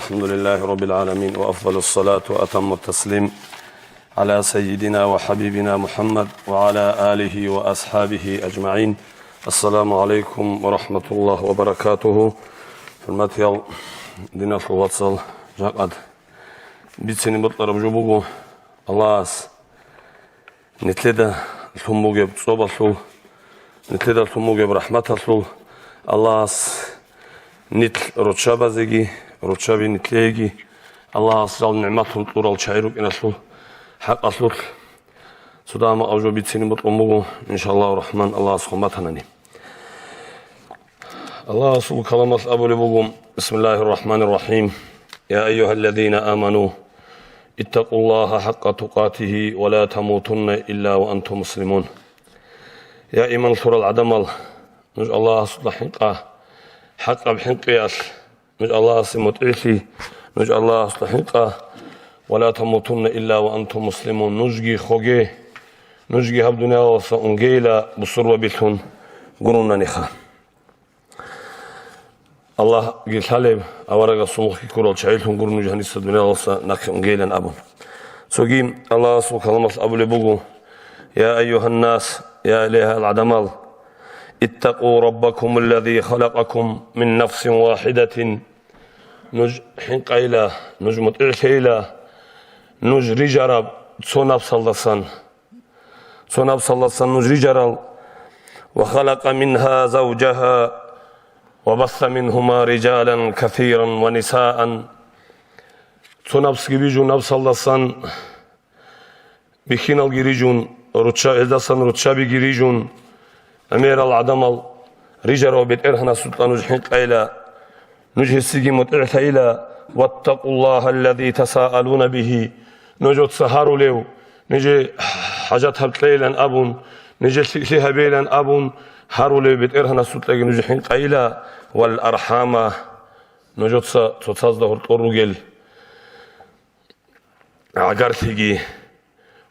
الحمد لله رب العالمين وأفضل الصلاة وأتم التسليم على سيدنا وحبيبنا محمد وعلى آله وأصحابه أجمعين. السلام عليكم ورحمة الله وبركاته. Hürmetiyal dina şuvatsal jaqad bitsini butlarım jubugu Allah'as nitleda sumuge sobasul nitleda sumuge rahmatasul Allah'as nitl roçabazegi roçabi nitlegi Allah'as zal ni'matul tural çayruk inasul haq asul sudama avjo bitsini butlumugu inşallah rahman Allah'as hurmatanani الله سبحانه كلام أبو لبوم بسم الله الرحمن الرحيم يا أيها الذين آمنوا اتقوا الله حق تقاته ولا تموتن إلا وأنتم مسلمون يا إيمان سورة العدمل نج الله سبحانه حق بحنقياس نج الله سمتعسي نج الله سبحانه ولا تموتن إلا وأنتم مسلمون نجي خوجي نجي هبدنا وسأنجيلا بصر وبثون قرنا نخا Allah gilhaleb avaraga sumuqi kural çayilhun gurnu jahanissa dünya olsa nakın gelen abun. Sogim Allah subhanahu abule bugu ya eyyuhan nas ya lehal adamal ittaqu rabbakum alladhi khalaqakum min nafsin wahidatin nuj hinqayla nuj mut'ilhayla nuj rijarab sonab sallasan nuj rijaral ve khalaqa minha zawjaha وبث منهما رجالا كثيرا ونساء تنابس جبيجون أبصلصان بخينال جريجون رتشا إلدسان رتشا بجريجون أمير العدمال رجال وبيت إرهنا سلطان نجحين قيلا نجه السجي متعثيلا واتقوا الله الذي تساءلون به نجد سهارو ليو نجي حاجات هبت ليلا أبون نجي سيها بيلا أبون هارولي بيت إرهنا سلطان نجحين قيلا والأرحام نجوتسا تصازده الطرقل عقارتيجي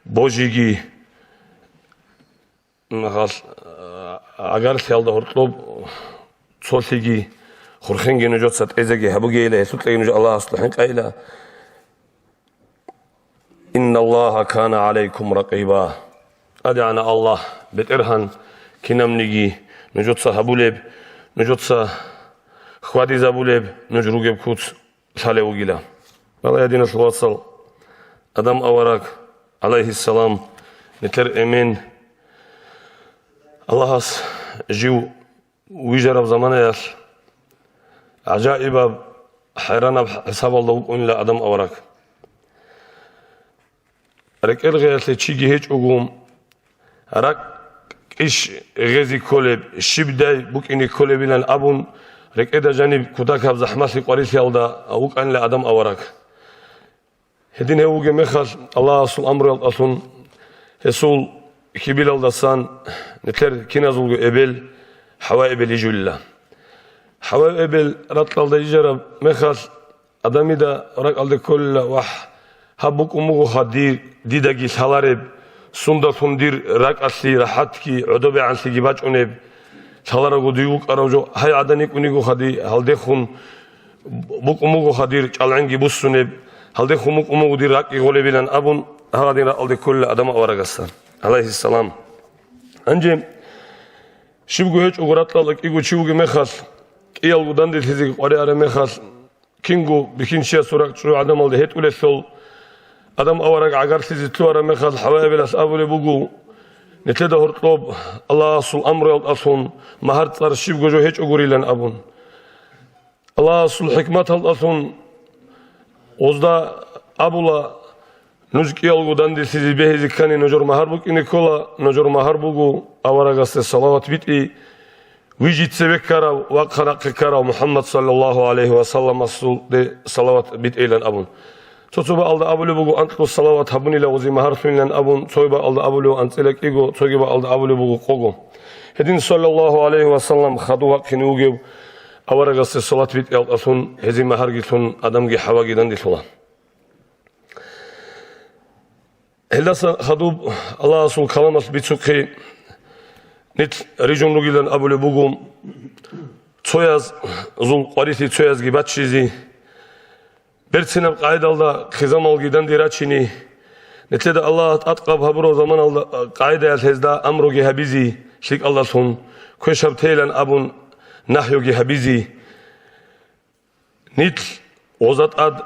بوجيجي عقارتي alda hortlub صوتيجي خرخنجي نجوتسا تأزجي هبوجي إلى سلطان نجو الله أصلحين قيلا إن الله كان عليكم رقيبا أدعنا الله بيت إرهن كنمنيجي نجوتسا هبوليب نجوتسا خوادي زابوليب نجروجب كوت ساليو جيلا والله يدينا الوصل أدم أوراك عليه السلام نتر إمين الله جيو ويجرب زمان ياس عجائب حيران حساب الله إلا أدم أوراك رك إلغي تشيجي هيج أقوم رك إيش غزي كولب شبداي بوك إني كولبيلان أبون رك إذا جانب كوداك هب زحمة قريس يالدا أوك أن لأدم أوراك هدين هوجي مخال الله أصل أمر أصون هسول كبيل الدسان نتر كنازول إبل حوائب الجلة حوائب رتل الدجرة مخال أدمي دا رك على كل وح هبوك أمو خدير ديداجي سالارب سوندا سوندير راك أصلي راحتكي عدوبي عن سجيبات أنيب سالارا قديوك أروجو هاي عدني كونيكو خدي هالدخون بوك أموكو خدير كالعنجي بوسونيب هالدخون موك أموكو دير راك يغولي بلان أبون هذا رأى كل أدم أورغستان عليه السلام أنجم شبكو هيك أقرأت لك إيجو شبكو مخاص إيال قدام دي تزيك قرية مخاص كينجو بكينشيا سوراك شو عدم الله هيت ولا سول أدم أورق عقارتي زتلورا مخاض حوائب الأسأب لبقو نتلده هرطلوب الله أصل أمر يلقصون مهارت ترشيب جوجو هيج أقوري لن أبون الله أصل حكمة الأصون وزدا أبولا نجكي يلقو داندي سيزي بيه زكاني نجور مهاربوك إنيكولا نجور مهاربوكو أورق أصل الصلاوات بيتي ويجيت سبكارا وقرق كارا محمد صلى الله عليه وسلم أصل دي صلاوات بيتي لن أبون Çocuğa aldı abulu bugu antlu salavat habuni la uzi mahar sunan abun çoyba aldı abulu antilek ego çoyba aldı abulu bugu kogo hedin sallallahu aleyhi ve sellem khadu waqini uge awaraga salat bit el asun hezi mahar gitun adam gi hawa gidan disula helasa khadu Allah sul kalamas bitsuki nit region lugilan abulu bugu çoyaz zul qarisi çoyaz gi batşizi Bertsinem qaydalda khizam algidan dirachini netlede Allah atqab habur o zaman alda qayda yalhezda amrogi habizi şik Allah son köşab teylen abun nahyogi habizi nit ozat ad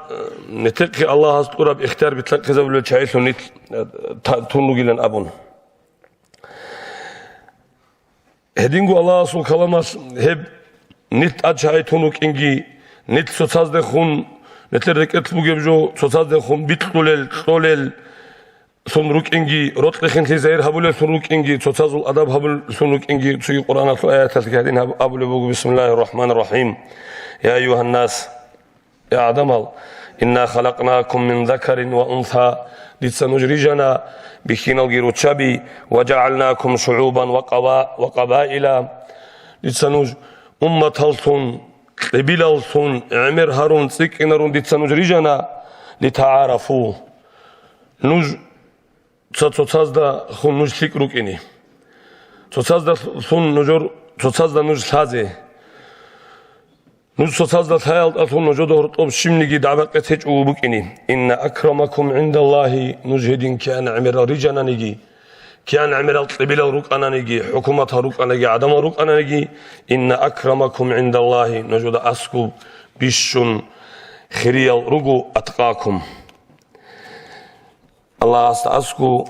netekki Allah hasturab ihtiyar bitlak kızabülü çayıson nit tunlugilen abun hedingu Allah son kalamaz hep nit acay tunuk ingi nit sotsazde hun netler etlu gebjo sotsazde hun bitlulel sonruk ingi rotlehin tezahir habule sonruk ingi sotsazul adab habul sonruk ingi suyu Kur'an atlu ayat al-kadin habule bugu bismillahirrahmanirrahim ya eyyuhan nas ya adamal inna khalaqnakum min zakarin wa untha litsanujrijana bikinal giru chabi wa ja'alnakum shu'uban wa qabaila litsanuj ummat halsun قبيل الصون عمر هارون سك إنرون ديتسانوج ريجانا لتعارفوا نوج تصازدا خون نوج سك روكيني تصازدا صون نوجور تصازدا نوج سازي نوج تصازدا ثايل أصون نوجود هرطوب شمنيجي دعوة قتيج وبوكيني إن أكرمكم عند الله نوجهدين كان عمر ريجانا نيجي كان عمر القبيلة روك أنا نجي حكومة روك أنا نجي عدم روك أنا نجي إن أكرمكم عند الله نجود أسكو بيشون خريال روكو أتقاكم الله أسكو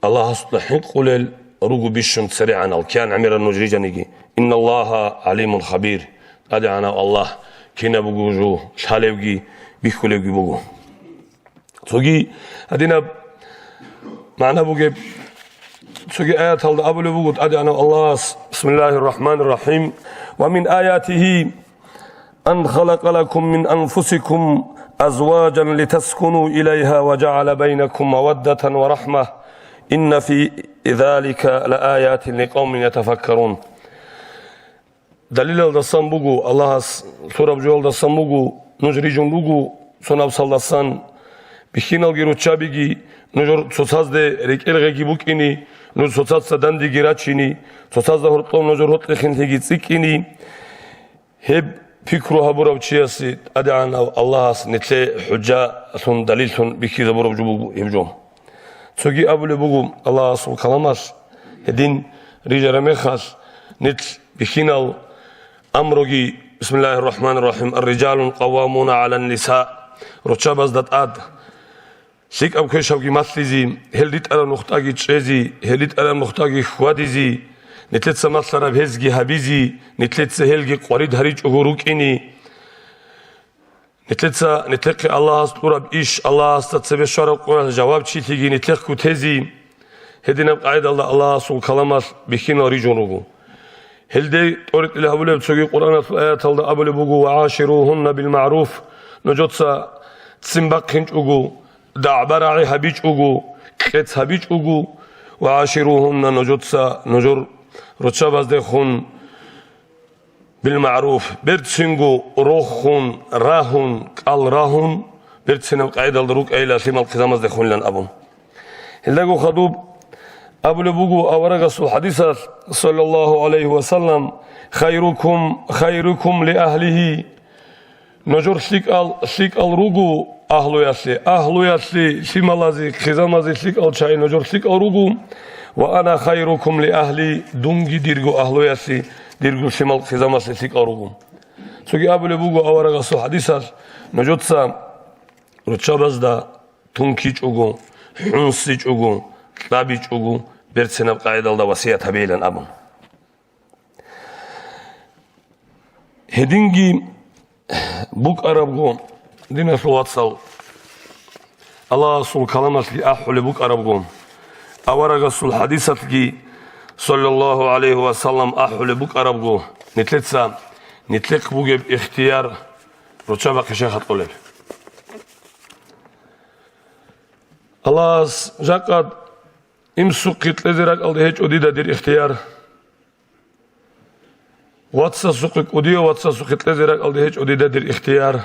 الله أصلحين قليل روكو بيشون سريعا كان عمر النجريجا نجي إن الله عليم خبير أدعنا الله كنا بوجو شاليوجي بيخوليوجي بوجو توجي أدينا معنى بوجب سوى آيات الله أبو لبوجود أدعنا الله بسم الله الرحمن الرحيم ومن آياته أن خلق لكم من أنفسكم أزواجا لتسكنوا إليها وجعل بينكم مودة ورحمة إن في ذلك لآيات لقوم يتفكرون دليل الصنبوغو الله سورة بجوال الصنبوغو نجريجون لوغو سناب صلصان بخينال جيرو تشابيجي نجور سوسازده ريكيلغي بوكيني نجور سوسازده داندي جيراتشيني سوسازده هرطوم نجور هرطلخين تيجي تسيكيني هب فكرو هبورو تشياسي أدعنا الله نتلي حجة سن دليل سن بكي زبورو جبوغو يبجوم سوغي أبو لبوغو الله سو كلاماس هدين ريجا رميخاس نتل بخينال أمروغي بسم الله الرحمن الرحيم الرجال قوامون على النساء روتشاباز دات آد سيك أب كيشابجي مثلزي هلديت على نختاجي تشيزي هلديت على نختاجي خواديزي نتلت سمثلا بهزجي هبيزي نتلت سهلجي قريد هريج أغروكيني نتلقي الله استورب إيش الله استتسبي شرق قرآن جواب شيء تيجي نتلقي تهزي هدينا بقاعد الله سو كلامات بخين ريجونوغو هلدي طريق اللي هبولي بتسوي قرآن الآيات الله أبولي بوغو وعاشروهن بالمعروف نجوتسا تسمبق هنج أغو دعبرعي هبيج أغو كت هبيج أغو وعاشروهن نجوتسا نجور رتشاباز دخون بالمعروف برتسنغو روخون راهون قال راهون برتسنغو قاعدة الدروك أيلا سيما القزامز دخون لن أبون هلدقو خطوب أبو لبوغو أورغسو الحديثة صلى الله عليه وسلم خيركم لأهله نجور سيك الروغو أهلو ياسي سيمالازي خزامازي سيك الشاي نجور سيك الروغو وأنا خيركم لأهلي دونجي ديرغو أهلو ياسي ديرغو سيمال خزاماسي سيك الروغو سوكي أبو لبوغو أورغسو حديثة نجوتسا رتشاباز دا تونكيج أغو حنسيج أغو تابيج أغو برتسنا بقاعدة دا وسيا تبيلن أبن هدينجي بوك أرابغو دينا سواتسال الله سول كلامات لي أحول بوك أرابغو أورغ سول حديثة لي صلى الله عليه وسلم أحول بوك أرابغو نتلق بوك باختيار رتشابا كشيخة قولل الله جاقاد إمسوقيت لذيرك ألدي هيج أديدا دير اختيار واتسا سوقك أديو واتسا سوقيت لذيرك ألدي هيج أديدا دير اختيار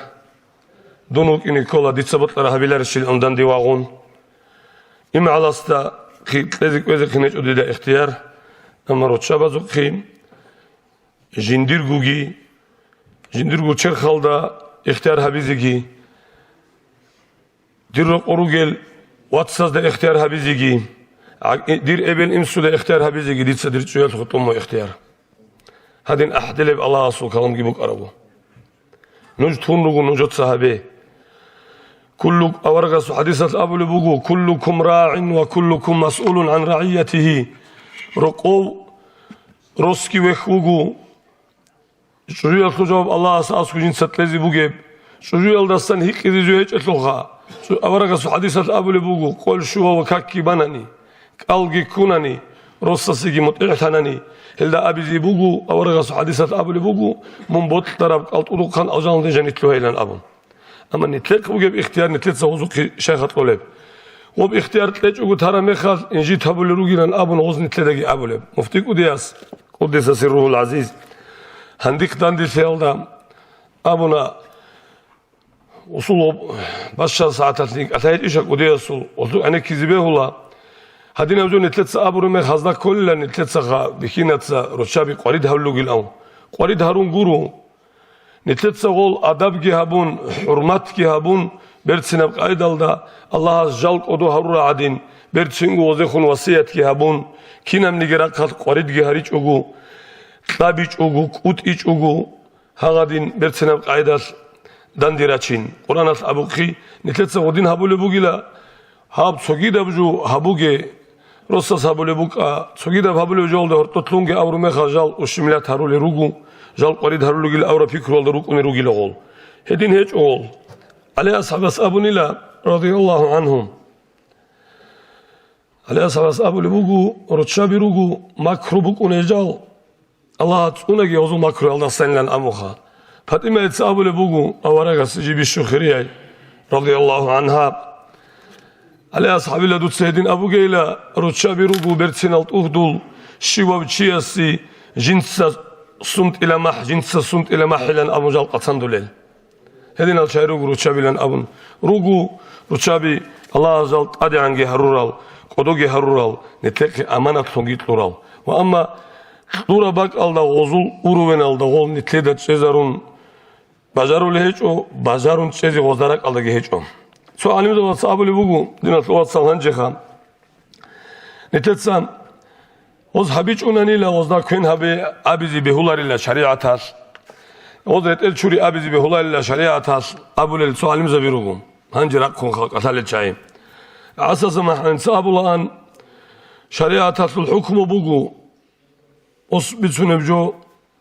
دونوك إني كولا ديت سبط لها بلار الشيل أمدان ديواغون إما على استا خيت لذيك وذيك هيج أديدا اختيار أما روتشابا زوقين جنديرغوغي جنديرغو چر خالدا ihtiyar habizigi dirrok orugel watsaz da ihtiyar habizigi dir ebel imsu da ihtiyar habizigi ditsa dir çuyal xutumu ihtiyar hadin ahdileb Allah asu kalam gibi karabu nuj tunrugu nujot sahabe kulluk awargasu hadisat abul bugu kullukum ra'in wa kullukum mas'ulun an ra'iyatihi roqov roski ve xugu çuyal xujab Allah asu jin satlezi bugeb çuyal dastan hiqizi hiç etloha awargasu hadisat abul bugu qol shuwa wa kakki banani qalgi kunani rossasigi mut'ihtanani hilda abizi bugu awargasu hadisat abul bugu munbot taraf qalt uruqan ajanlı janitlo elan abun ama nitlek bugeb ihtiyar nitlet savuzuki şeyhat qoleb ob ihtiyar tlech ugu tarame khaz inji tabul rugilan abun oz nitledagi abuleb mufti qudiyas qudisa sirruhul aziz handik dandi selda abuna usul başa saatlik atayet işak udiyasul oldu ane kizibehula hadin avjo nitlet aburu me khazda kullan nitlet sa bikinatsa rochabi qarid hawlugil aw qarid harun guru nitlet sa gol adab ki habun hurmat ki habun bertsinab qaydalda Allah jalq odu harura adin bertsingu ozekhun wasiyat ki habun kinam nigera qat qarid ki harich ugu tabich ugu qut ich ugu hagadin bertsinab qaydas dandirachin Qur'anas abuqi nitletsa godin habule bugila hab sogida buju habuge rossas habule buqa sogida habule jolda hortotlunge avrume khajal ushmilat harule rugu jal qarid harulugil avra fikrolda rukuni rugil gol hedin hech ol ali ashabas abunila radiyallahu anhum ali ashabas abule bugu rochabi rugu makrubuk unejal Allah unage ozu makru alda senlan amuha Fatima etsabule bugu avaraga sijibi şukhiriyay radiyallahu anha Ali ashabila dut seydin Abu Geyla rochabi rugu bertsin alt uhdul shiwav chiyasi jinsa sumt ila mahilan amujal qatandulel hedin al chayrugu rochabilan abun rugu rochabi Allah azal adiange harural qodoge harural netleki amanat songit lural wa amma dura bak alda gozul uruven alda gol nitledat cezarun bazarul hiç o bazarun cezi gozarak alda hiç o so alimiz o sabuli bugu dinat o salan cehan nitetsam oz habiç unanila ozda kün habi abizi behularilla şeriatas oz etel çuri abizi behularilla şeriatas abulel so alimiz birugum hanjirak kon qatale çayim asasa mahan sabulan şeriatatul hukmu bugu os bitsunebjo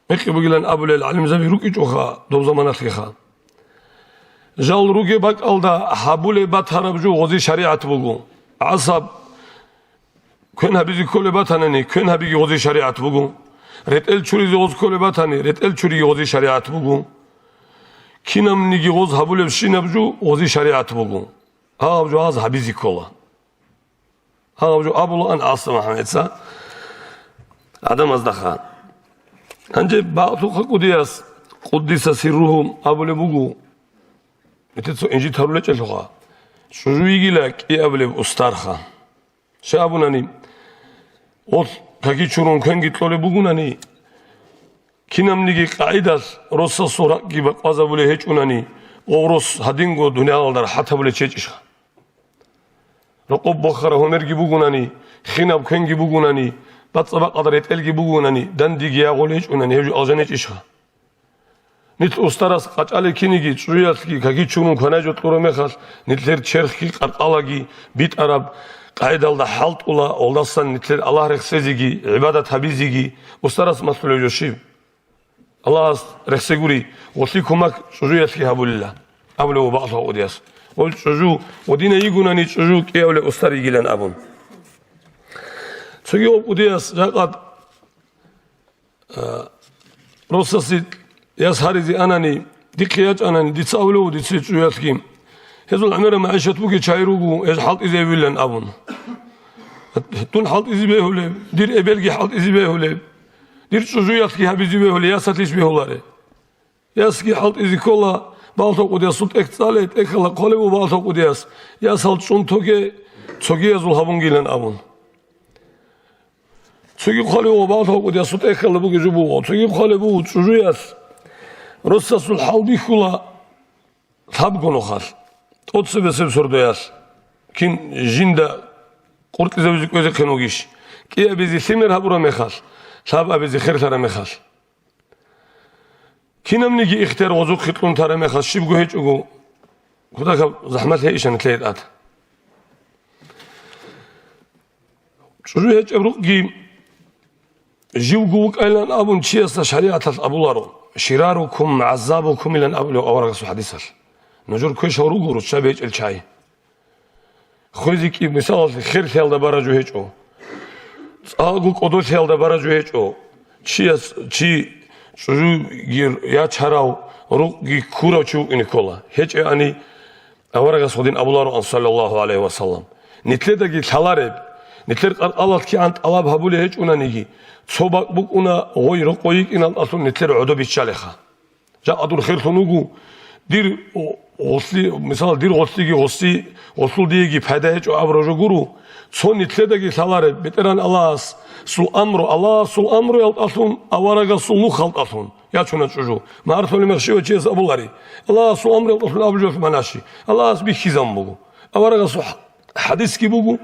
Mekki bugilan abulel alimiz birug iç oha do zamanat kha jal ruge bak alda habule batharabju gozi şeriat bugu asab kön habizi kole batanani kön habigi gozi şeriat bugu retel çuri goz kole batani retel çuri gozi şeriat bugu kinam nigi goz habule shinabju gozi şeriat bugu habju az habizi kola habju abul an asma Muhammedsa adam azdaha anje ba'tu qudiyas qudisa sirruhum abule bugu Metetso inji tarule çelhoğa. Şujuigila ki abule ustarha. Şabunani ot kaki çurun kengitlole bugunani kinamnigi qaidas rossa sura gibi qazabule hiç unani oros hadingo dünyalar hatta bule çeçişa. Raqob bokhara honer gibi bugunani khinab kengi bugunani batsaba qadar etel gibi bugunani dandigi ya gole hiç unani hiç azane çişa. Nit ustaras qaçale kinigi çuyatki kaki çunun kanajot quromexas nitler çerxki qarqalagi bit arab qaydalda halt ula oldassan nitler Allah rexsezigi ibadat habizigi ustaras masule joshib Allah rexseguri osikumak çuyatki habulillah abule ba'sa odiyas ol çoju odine yigunani çoju kevle ustari gilen abun çoju odiyas jaqat rosasit Yas harizi anani dikiyat anani ditsavlu ditsuyatkim hezul amera maishat buki chayrugu ez halt izevillen abun tun halt izbehule dir ebelgi halt izbehule dir çuzuyatki habizbehule yasatlis behulare yaski halt izikola balto qudiyas sult ektalet ekhala qolebu balto qudiyas yas halt chuntoge çogi yazul habun gilen abun çogi qolebu balto qudiyas sult ekhala buki jubu çogi qolebu çuzuyas Rossasul halbi hula საბგონოხარ ტოცებესებ სორდოyas კინ ჟინდა ყურტიზებიზი კვეზე ხენოგიში კი აბიზი სიმერ ჰაბურა მეხალ საბ აბიზი ხერხარა მეხალ კინამნიგი იხტერ ოზუ ხიტლუნ თარა მეხალ შიბგო ჰეჭუგუ ქუდაკა ზაჰმათ ჰეიშან თლეატ ჭუჟუ ჰეჭებრუგი ჟივგუ კაილან აბუნ ჩიასა შარიათალ აბულარო შირარუქუმ აზაბუქუმ ილან აბულო ავარაგასუ ჰადისალ ნოჯურ ქეშა რუგურუ შაბეჭელ ჩაი ხოზიკი მისალ ხერხელდა ბარაჯუ ჰეჭო წალგუ ყოდოშელდა ბარაჯუ ჰეჭო ჩიას ჩი ჭუჟუ ია ჩარავ რუგი ქურავ ჩუკინი ქოლა ჰეჭანი ავარაგას ხოდინ აბულარო ან სალალლაჰუ ალეიჰი ვასალამ ნიტლედაგი თალარებ ნიტლერ ყალალ კი ან ტალაბ ჰაბული ჰეჭუნანიგი ცობა ბუკუნა ღოი რო ყოიკინალ ასუნ ნიტლერ ოდობის ჩალეხა ჯაადურ ხერხონუგუ დირ ოსლი მისალ დირ ოსლიგი ოსულდიგი ფადა ჰეჭო აბროჟო გურუ ცო ნიტლედაგი თალარებ ბეტერან ალას სულ ამრო ალტასუნ ავარაგას სულ ხალტასუნ ячуна чужу мартоли мехшио чес абулари алла су амре абужоф манаши алла би хизам бугу аварага су хадис ки бугу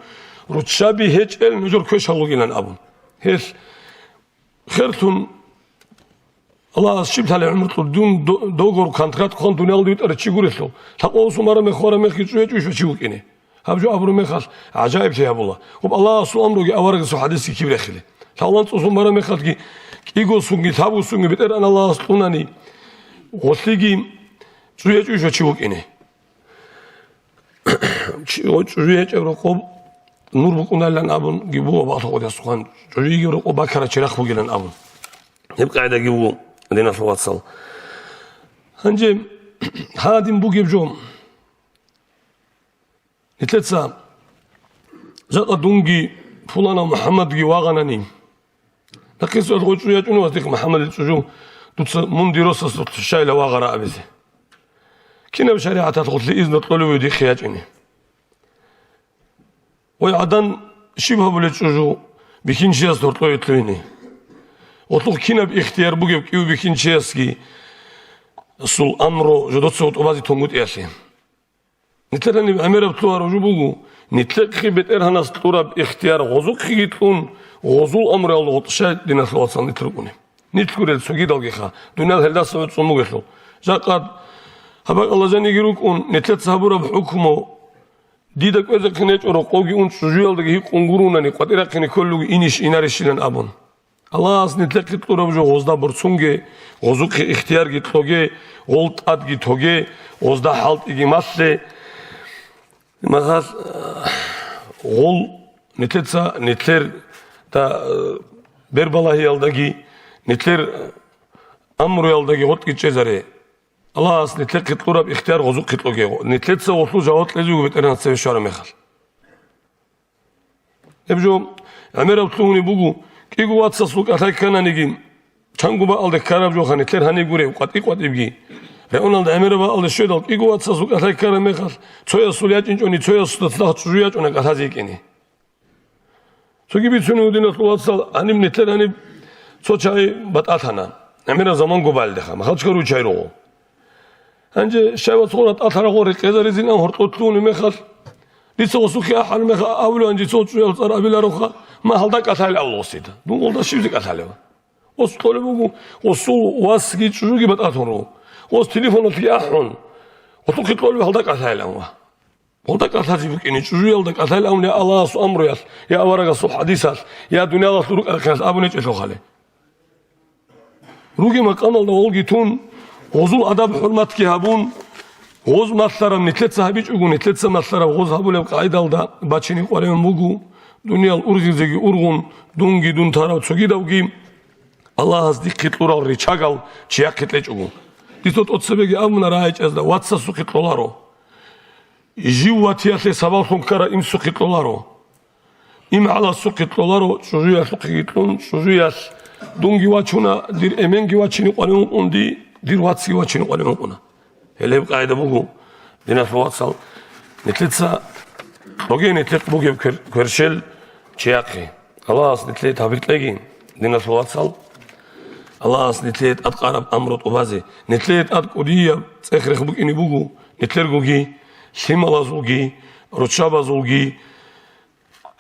ручаби хечел нужур көшалугилан абун хес хертун алла шибтале умрту дун догор контракт хон дунел дитер чигуресо тақосу мара мехора мехи чуечу чигукини хабжу абру мехас ажаиб шебула об алла су амруги аварага су хадис ки кибрехили талан су мара мехатги игосунги табусунги бетеран аллас тунани ослиги чуечу чигукини чуечу ко нур букуналан абун гибу бахода сухан чуиги ро бакара чирах бугилан абун еб қайда гибу дина фаватсал ханже хадим бугебжо итлеца жаqa дунги фулана мухаммадги вағанани نقيس أدخل شوية جنوة ديك محمد الشجوع دوت مندي رصص الشايلة وغراء بزي كنا بشريعة تدخل لإذن الطلوع دي خياجني ويعدن شبه بالشجوع بكين شياس دورتلو يطلويني وطلق كنا باختيار بوجب كيو بكين شياس كي سول أمرو جدوت صوت أبازي تموت إياسي نتلاني بأميرة بطلوها رجو بوجو نتلقي بتأرها ناس تطورا باختيار غزوك خيطلون غزول أمر الله وطشاء دينا ثلاثة نتركوني نتكوري سوكيد الجيخا دون هذا سويت صموجه جاقد هبق الله جاني يروكون نتلت سابورا بحكمه ديدك إذا كنيت أرقوجي أون سجيال دقيه قنقرونني قدير كني كله إنيش إنارشيلن أبون الله أصلا نتلقي تطورا بجو غزدا برسونجي غزوك اختيار جتلوجي غلط أد جتوجي غزدا حالت إجي مسلي مثلا غل نتلتسا نتلر تا بربالله يالداغي نتلر امرو يالداغي غوت كيچزاري الله اس نتلر قطلورا باختيار غزو قطلوغي نتلتسا وصو جوات لزو بتران سيشار مخال ابجو امير ابتلوني بوغو كيغو واتسا سوق اتاكانانيغي چانغوبا алды карабжо ханетлер хани гуре قطي قطيبغي رأونالد امير با алды شودال كيغو واتسا سوق اتاكара مخال цоя сулячинчони цоя статла чужуячона катазикини Soki bir sünü udine tuvatsal anim netler hani soçay bat'atana. Emira zaman gobalde ha. Mahal çıkaru çayro. Hence şayvat sonra atara gore kezarizin an hortotluğunu mehal. Lise osuki ahal mehal avlu anci soçu yalsar abilaroha. Mahalda katali Allah'sıydı. Dün olda şimdi katali var. Os tole bu osu vaski çocuğu gibi bat'atoro. Os telefonu tiyahun. Otu kitolu halda katali var. Olda katasi bukini çocuğu yalda katali amne Allah su amru yas ya avaraga su hadisas ya dünyada suruk arkadaş abone çeşo hale rugi makanalda olgitun gozul adab hürmet ki habun goz maslara nitlet sahibi çugun nitlet maslara goz habule qaydalda baçini qoremen bugu dünyal urgizegi urgun dungi dun taraf çogi davgi Allah az dikkatli ol riçagal çiyaketle çugun disot otsebegi amna raich azda watsa su qitlolaro جيواتي سبالهم كرا إم سقط لارو إم على سقط لارو شجويا سقيتون شجويا دونجي واتشونا دير إمنجي واتشيني قانون أندي دير واتسي واتشيني قانون أنا هلا يبقى عيدا بوجو دينا فواتسال نتلتسا بوجي نتلت بوجي كرشل شياقي خلاص نتلت هبيت لجين دينا فواتسال خلاص نتلت أتقارب أمرت أبازي نتلت أتقودية تأخر بوجي بوجو Nitlergugi, Simalazulgi, Ruchabazulgi,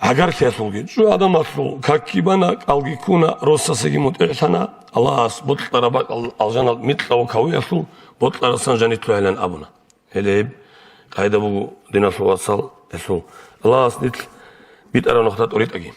Agarkiasulgi. Şu adam asıl kakibana algikuna rossasegi mut'ihsana Allah'as botlara bak aljanal mitlav kaviyasul botlara sanjanitlu helen abuna. Hele kayda bu dinasu vasal esul. Allah'as nitl bit ara noktat orit agi.